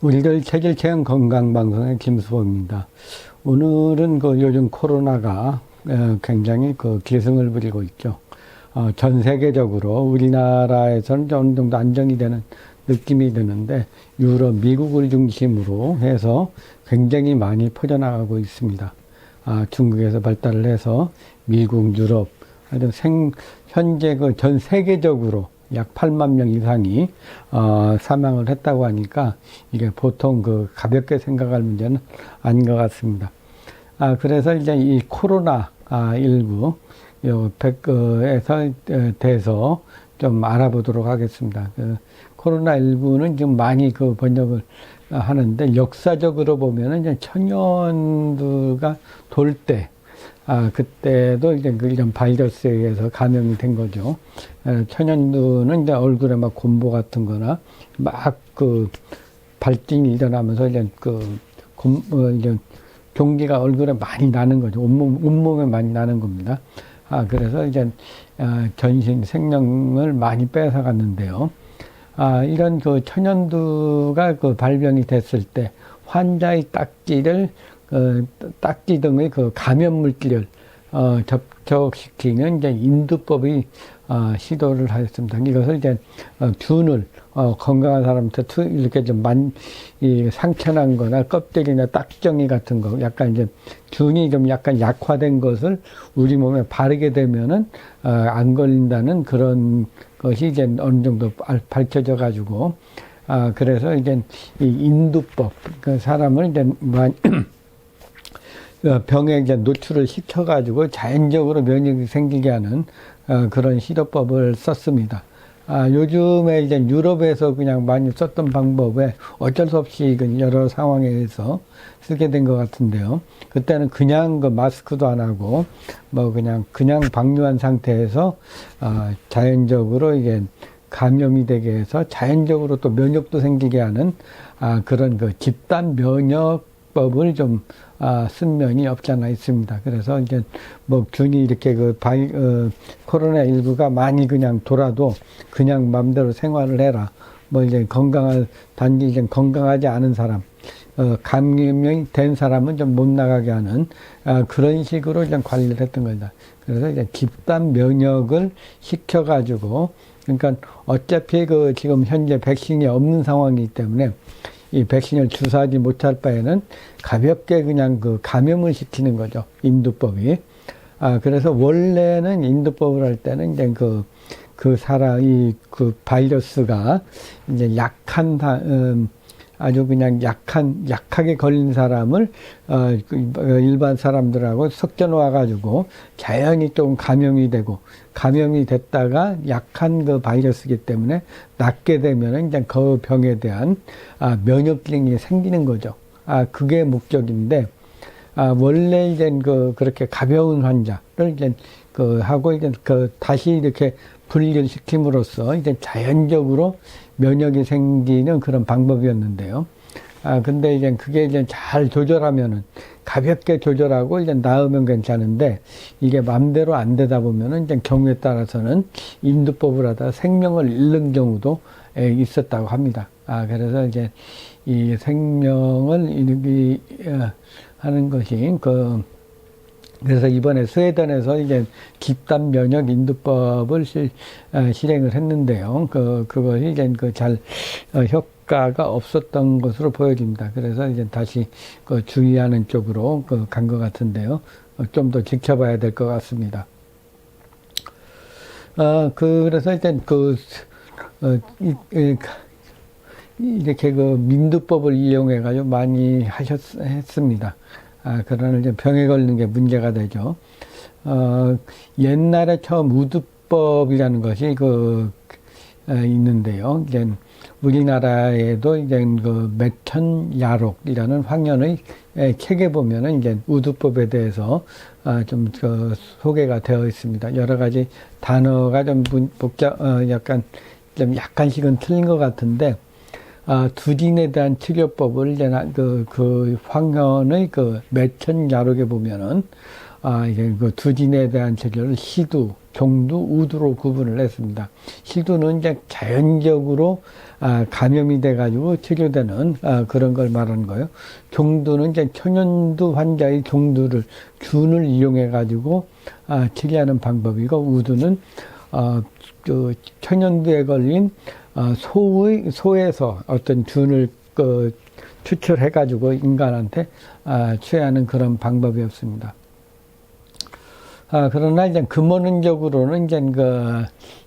우리들 체질체험 건강방송의 김수범입니다. 오늘은 요즘 코로나가 굉장히 기승을 부리고 있죠. 전 세계적으로 우리나라에서는 어느 정도 안정이 되는 느낌이 드는데 유럽, 미국을 중심으로 해서 굉장히 많이 퍼져나가고 있습니다. 중국에서 발달을 해서 미국, 유럽, 현재 전 세계적으로 약 8만 명 이상이 사망을 했다고 하니까 이게 보통 가볍게 생각할 문제는 아닌 것 같습니다. 그래서 이제 이 코로나 19 에서 대해서 좀 알아보도록 하겠습니다. 코로나 19는 지금 많이 번역을 하는데 역사적으로 보면은 이제 천연두가 돌 때 그때도 이제 이런 바이러스에 의해서 감염이 된 거죠. 천연두는 이제 얼굴에 막 곰보 같은 거나 막 발진이 일어나면서 이제 이제 종기가 얼굴에 많이 나는 거죠. 온몸에 많이 나는 겁니다. 그래서 이제 전신 생명을 많이 뺏어갔는데요. 이런 천연두가 발병이 됐을 때 환자의 딱지 등의 감염 물질을 접촉시키는 이제 인두법이 시도를 하였습니다. 이것을 이제 균을 건강한 사람한테 이렇게 좀 상처난 거나 껍데기나 딱정이 같은 거 약간 이제 균이 좀 약간 약화된 것을 우리 몸에 바르게 되면은 안 걸린다는 그런 것이 이제 어느 정도 밝혀져 가지고 그래서 이제 이 인두법 사람을 이제 병에 이제 노출을 시켜가지고 자연적으로 면역이 생기게 하는 그런 시도법을 썼습니다. 요즘에 이제 유럽에서 그냥 많이 썼던 방법에 어쩔 수 없이 여러 상황에서 쓰게 된 것 같은데요. 그때는 그냥 마스크도 안 하고 그냥 방류한 상태에서 자연적으로 이게 감염이 되게 해서 자연적으로 또 면역도 생기게 하는 그런 집단 면역법을 좀 쓴 면이 없지 않아 있습니다. 그래서 이제 균이 이렇게 코로나19가 많이 그냥 돌아도 그냥 마음대로 생활을 해라. 이제 단지 이제 건강하지 않은 사람, 감염이 된 사람은 좀 못 나가게 하는 그런 식으로 이제 관리를 했던 겁니다. 그래서 이제 집단 면역을 시켜가지고 그러니까 어차피 지금 현재 백신이 없는 상황이기 때문에 이 백신을 주사하지 못할 바에는 가볍게 그냥 감염을 시키는 거죠. 인두법이. 그래서 원래는 인두법을 할 때는 이제 바이러스가 이제 아주 그냥 약하게 걸린 사람을, 일반 사람들하고 섞여 놓아가지고 자연히 좀 감염이 됐다가 약한 바이러스이기 때문에 낫게 되면은 이제 그 병에 대한, 면역 기능이 생기는 거죠. 그게 목적인데, 원래 이제 그렇게 가벼운 환자를 이제 하고 이제 다시 이렇게 분리를 시킴으로써 이제 자연적으로 면역이 생기는 그런 방법이었는데요. 근데 이제 그게 이제 잘 조절하면은 가볍게 조절하고 이제 나으면 괜찮은데 이게 마음대로 안 되다 보면은 이제 경우에 따라서는 인두법을 하다가 생명을 잃는 경우도 있었다고 합니다. 그래서 이제 이 생명을 잃기 하는 것이 그래서 이번에 스웨덴에서 이제 집단 면역 인두법을 실행을 했는데요. 그것이 이제 잘 효과가 없었던 것으로 보여집니다. 그래서 이제 다시 주의하는 쪽으로 간 것 같은데요. 좀 더 지켜봐야 될 것 같습니다. 그래서 이제 이렇게 민두법을 이용해 가지고 많이 했습니다. 그러나 이제 병에 걸리는 게 문제가 되죠. 옛날에 처음 우두법이라는 것이 있는데요. 이제 우리나라에도 이제 매천야록이라는 황현의 책에 보면은 이제 우두법에 대해서 좀 소개가 되어 있습니다. 여러 가지 단어가 좀 약간씩은 틀린 것 같은데, 두진에 대한 치료법을 이제 황현의 매천야록에 보면은 이게 두진에 대한 치료를 희두, 종두, 우두로 구분을 했습니다. 희두는 이제 자연적으로 감염이 돼가지고 치료되는 그런 걸 말하는 거예요. 종두는 이제 천연두 환자의 종두를 균을 이용해가지고 치료하는 방법이고, 우두는 그 천연두에 걸린 소에서 어떤 균을 추출해가지고 인간한테 취하는 그런 방법이었습니다. 그러나 이제 근본적으로는 이제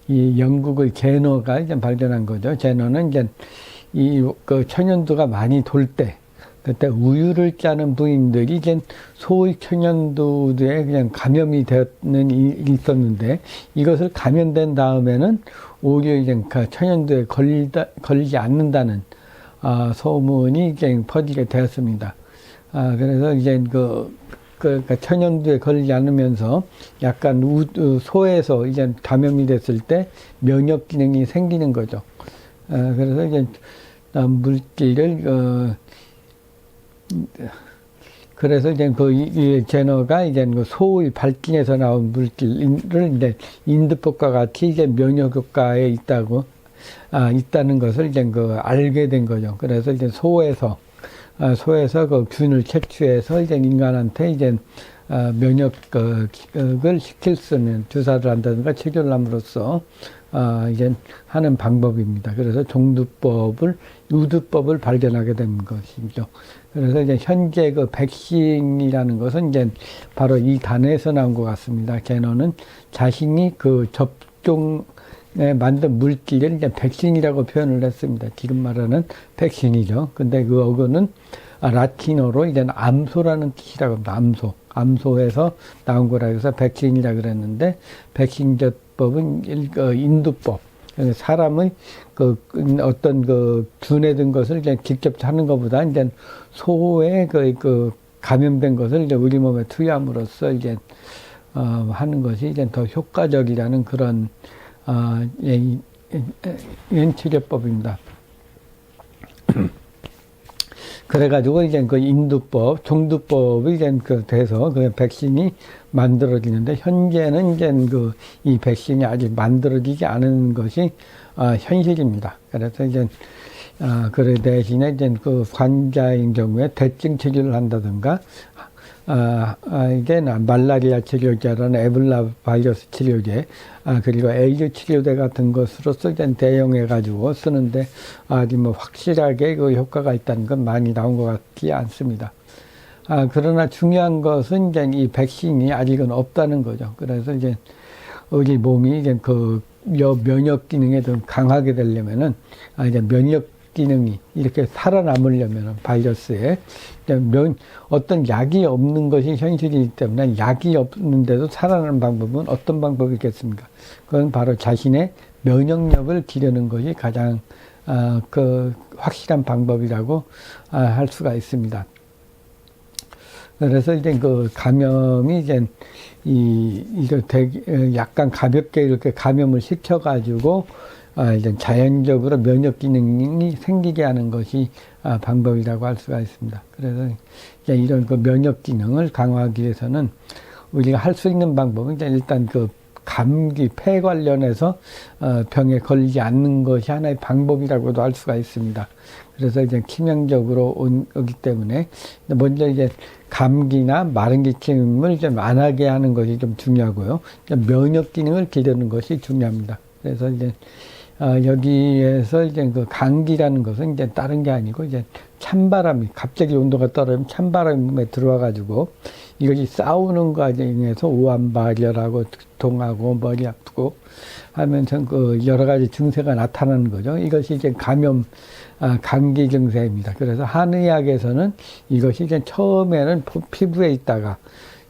이 영국의 제너가 이제 발견한 거죠. 제너는 이제 그 천연두가 많이 돌 때, 그때 우유를 짜는 부인들이 이제 소의 천연두에 그냥 감염이 되는 일이 있었는데, 이것을 감염된 다음에는 오히려 이제 그 천연두에 걸리지 않는다는 소문이 이제 퍼지게 되었습니다. 그래서 이제 그러니까 천연두에 걸리지 않으면서 약간 소에서 이제 감염이 됐을 때 면역 기능이 생기는 거죠. 그래서 이제 물질을 그래서 이제 이 제너가 이제 소의 발진에서 나온 물질을 이제 인두법과 같이 이제 면역 효과에 있다는 것을 이제 알게 된 거죠. 그래서 이제 소에서 그 균을 채취해서 이제 인간한테 이제 면역을 시킬 수 있는 주사를 한다든가 치료를 함으로써 이제 하는 방법입니다. 그래서 우두법을 발견하게 된 것이죠. 그래서 이제 현재 그 백신이라는 것은 이제 바로 이 단에서 나온 것 같습니다. 제너는 자신이 그 만든 물질을 이제 백신이라고 표현을 했습니다. 지금 말하는 백신이죠. 근데 그 어근은 라틴어로 이제 암소라는 뜻이라고 합니다. 암소에서 나온 거라 해서 백신이라 그랬는데, 백신제법은 인두법. 사람의 어떤 균에 든 것을 이제 직접 하는 것보다 이제 소에 감염된 것을 이제 우리 몸에 투여함으로써 이제 하는 것이 이제 더 효과적이라는 그런 치료법입니다. 그래가지고 이제 그 인두법, 종두법이 이제 돼서 그 백신이 만들어지는데, 현재는 이제 이 백신이 아직 만들어지지 않은 것이 현실입니다. 그래서 이제 그 대신에 이제 그 환자인 경우에 대증 치료를 한다든가, 이게 말라리아 치료제라는 에볼라 바이러스 치료제, 그리고 에이즈 치료제 같은 것으로서 이제 대용해가지고 쓰는데, 아직 뭐 확실하게 그 효과가 있다는 건 많이 나온 것 같지 않습니다. 그러나 중요한 것은 이제 이 백신이 아직은 없다는 거죠. 그래서 이제 우리 몸이 이제 면역 기능에 좀 강하게 되려면은, 이제 면역 기능이 이렇게 살아남으려면 바이러스에 어떤 약이 없는 것이 현실이기 때문에, 약이 없는데도 살아나는 방법은 어떤 방법이겠습니까? 그건 바로 자신의 면역력을 기르는 것이 가장 확실한 방법이라고 할 수가 있습니다. 그래서 이제 감염이 이제 약간 가볍게 이렇게 감염을 시켜가지고 이제 자연적으로 면역 기능이 생기게 하는 것이 방법이라고 할 수가 있습니다. 그래서 이제 이런 면역 기능을 강화하기 위해서는 우리가 할 수 있는 방법은 이제 일단 감기, 폐 관련해서 병에 걸리지 않는 것이 하나의 방법이라고도 할 수가 있습니다. 그래서 이제 치명적으로 오기 때문에 먼저 이제 감기나 마른 기침을 좀 안 하게 하는 것이 좀 중요하고요. 면역 기능을 기르는 것이 중요합니다. 그래서 이제 여기에서 이제 감기라는 것은 이제 다른 게 아니고, 이제 찬바람이, 갑자기 온도가 떨어지면 찬바람이 몸에 들어와가지고 이것이 싸우는 과정에서 오한발열하고 두통하고 머리 아프고 하면서 여러 가지 증세가 나타나는 거죠. 이것이 이제 감기 증세입니다. 그래서 한의학에서는 이것이 이제 처음에는 피부에 있다가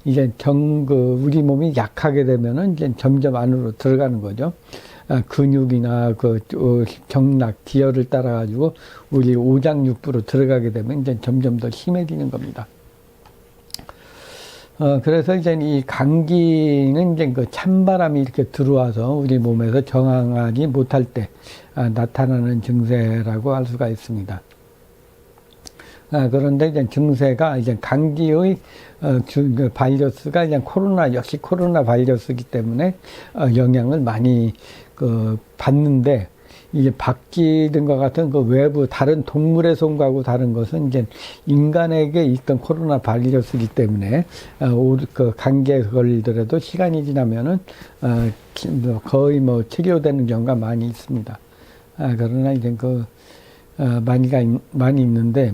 이제 우리 몸이 약하게 되면은 이제 점점 안으로 들어가는 거죠. 근육이나 경락, 기혈을 따라가지고 우리 오장육부로 들어가게 되면 이제 점점 더 심해지는 겁니다. 그래서 이제 이 감기는 이제 찬바람이 이렇게 들어와서 우리 몸에서 저항하지 못할 때 나타나는 증세라고 할 수가 있습니다. 그런데 이제 증세가 이제 감기의 그 바이러스가 이제 역시 코로나 바이러스이기 때문에 영향을 많이 받는데, 이제 바뀌는 것 같은 그 외부 다른 동물에서 온 거하고 다른 것은 이제 인간에게 있던 코로나 바이러스이기 때문에 그 감기에 걸리더라도 시간이 지나면은 거의 뭐 치료되는 경우가 많이 있습니다. 그러나 이제 많이 있는데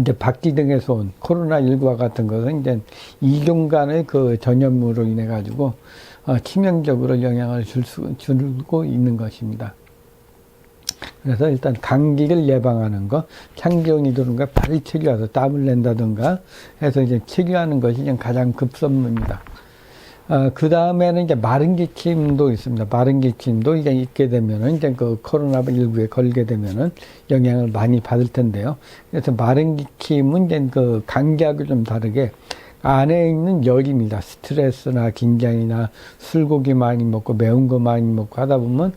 이제 박쥐 등에서 온 코로나19와 같은 것은 이제 이종간의 그 전염으로 인해 가지고 치명적으로 영향을 주고 있는 것입니다. 그래서 일단 감기를 예방하는 거, 창기온이 드는 거 빨리 치료해서 땀을 낸다든가 해서 이제 치료하는 것이 가장 급선무입니다. 그 다음에는 이제 마른 기침도 있습니다. 마른 기침도 이제 있게 되면은 이제 그 코로나19에 걸게 되면은 영향을 많이 받을 텐데요. 그래서 마른 기침은 이제 그 감기하고 좀 다르게 안에 있는 열입니다. 스트레스나 긴장이나 술고기 많이 먹고 매운 거 많이 먹고 하다 보면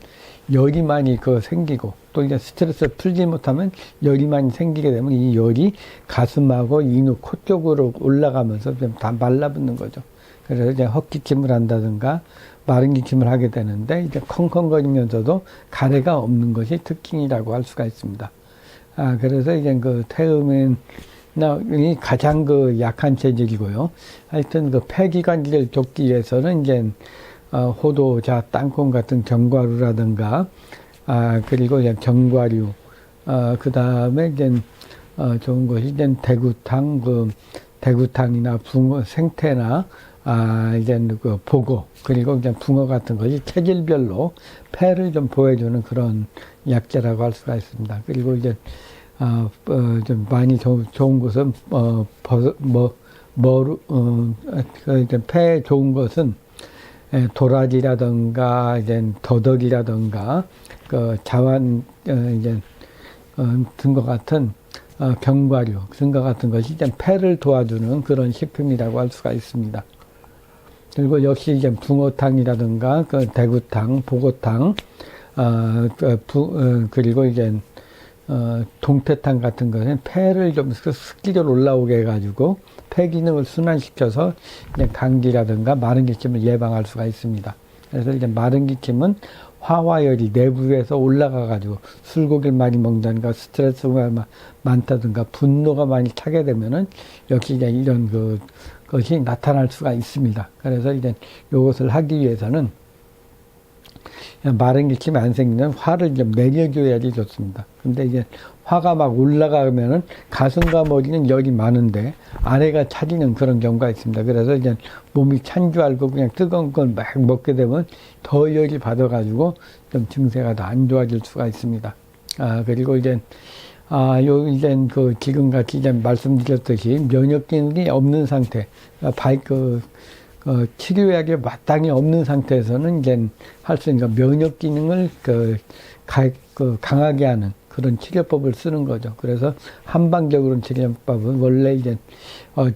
열이 많이 생기고, 또 이제 스트레스 풀지 못하면 열이 많이 생기게 되면 이 열이 가슴하고 이누 코 쪽으로 올라가면서 좀 다 말라붙는 거죠. 그래서 이제 헛기침을 한다든가 마른 기침을 하게 되는데, 이제 컹컹거리면서도 가래가 없는 것이 특징이라고 할 수가 있습니다. 그래서 이제 태음은 이 가장 약한 체질이고요. 하여튼 폐기관지를 돕기 위해서는 이제 호도자, 땅콩 같은 견과류라든가, 그리고 이제 견과류, 그 다음에 이제 좋은 것이 이제 대구탕이나 붕어, 생태나, 이제 보고, 그리고 이제 붕어 같은 것이 체질별로 폐를 좀 보여주는 그런 약재라고 할 수가 있습니다. 그리고 이제 좀 많이 좋은 것은, 폐에 좋은 것은, 도라지라든가, 이제 더덕이라든가, 자완, 등과 같은, 견과류, 등과 같은 것이 이제 폐를 도와주는 그런 식품이라고 할 수가 있습니다. 그리고 역시 이제 붕어탕이라든가, 대구탕, 보고탕, 그리고 이제, 동태탕 같은 것은 폐를 좀 습기적으로 올라오게 해가지고 폐 기능을 순환시켜서 이제 감기라든가 마른 기침을 예방할 수가 있습니다. 그래서 이제 마른 기침은 화와열이 내부에서 올라가가지고 술고기를 많이 먹는다든가 스트레스가 많다든가 분노가 많이 차게 되면은 역시 이제 이런 것이 나타날 수가 있습니다. 그래서 이제 이것을 하기 위해서는 마른 기침이 안 생기면 화를 좀 내려줘야지 좋습니다. 근데 이제 화가 막 올라가면은 가슴과 머리는 열이 많은데 아래가 차지는 그런 경우가 있습니다. 그래서 이제 몸이 찬 줄 알고 그냥 뜨거운 걸 막 먹게 되면 더 열이 받아가지고 좀 증세가 더 안 좋아질 수가 있습니다. 그리고 이제 이제 지금같이 이제 말씀드렸듯이 면역 기능이 없는 상태, 치료약이 마땅히 없는 상태에서는 이제 할 수 있는 면역 기능을 강하게 하는 그런 치료법을 쓰는 거죠. 그래서 한방적으로 치료법은 원래 이제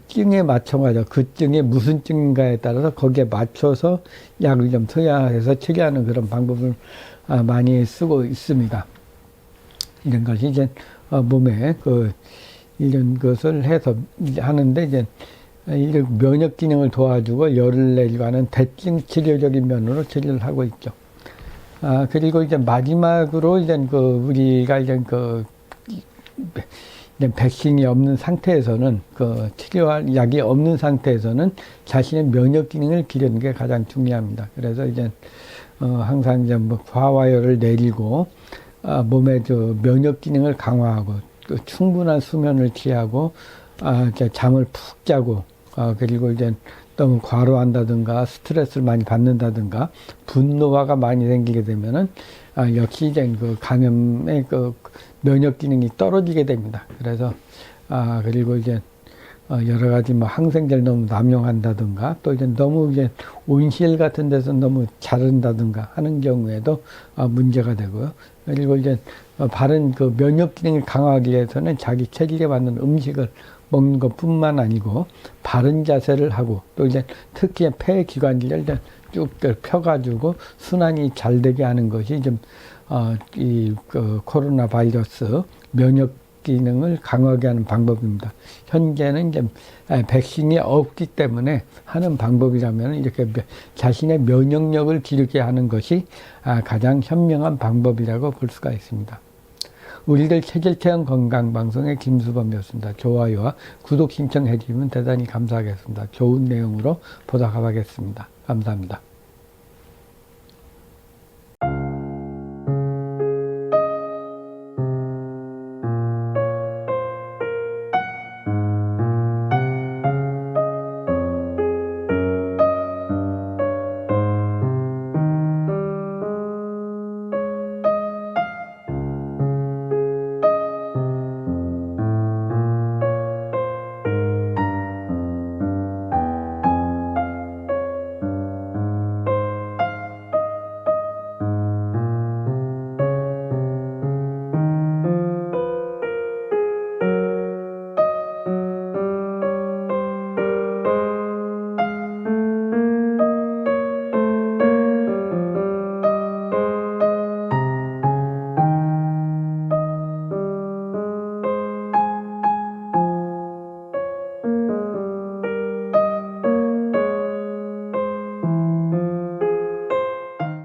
증에 맞춰가지고 그 증이 무슨 증인가에 따라서 거기에 맞춰서 약을 좀 써야 해서 치료하는 그런 방법을 많이 쓰고 있습니다. 이런 것이 이제 몸에 이런 것을 해서 하는데 이제 이런 면역 기능을 도와주고 열을 내리고 하는 대증 치료적인 면으로 치료를 하고 있죠. 그리고 이제 마지막으로 이제 우리가 이제 백신이 없는 상태에서는 치료할 약이 없는 상태에서는 자신의 면역 기능을 기르는 게 가장 중요합니다. 그래서 이제 항상 이제 화와열을 내리고 몸의 면역 기능을 강화하고 충분한 수면을 취하고 잠을 푹 자고 그리고 이제 너무 과로한다든가 스트레스를 많이 받는다든가 분노화가 많이 생기게 되면은 역시 이제 감염의 면역 기능이 떨어지게 됩니다. 그래서 그리고 이제 여러 가지 항생제를 너무 남용한다든가 또 이제 너무 이제 온실 같은 데서 너무 자른다든가 하는 경우에도 문제가 되고요. 그리고 이제 바른 면역 기능을 강화하기 위해서는 자기 체질에 맞는 음식을 먹는 것뿐만 아니고 바른 자세를 하고 또 이제 특히 폐 기관지를 쭉 펴가지고 순환이 잘 되게 하는 것이 좀 이 코로나 바이러스 면역 기능을 강하게 하는 방법입니다. 현재는 이제 백신이 없기 때문에 하는 방법이라면 이렇게 자신의 면역력을 기르게 하는 것이 가장 현명한 방법이라고 볼 수가 있습니다. 우리들 체질체험 건강방송의 김수범이었습니다. 좋아요와 구독 신청해 주시면 대단히 감사하겠습니다. 좋은 내용으로 보답하겠습니다. 감사합니다.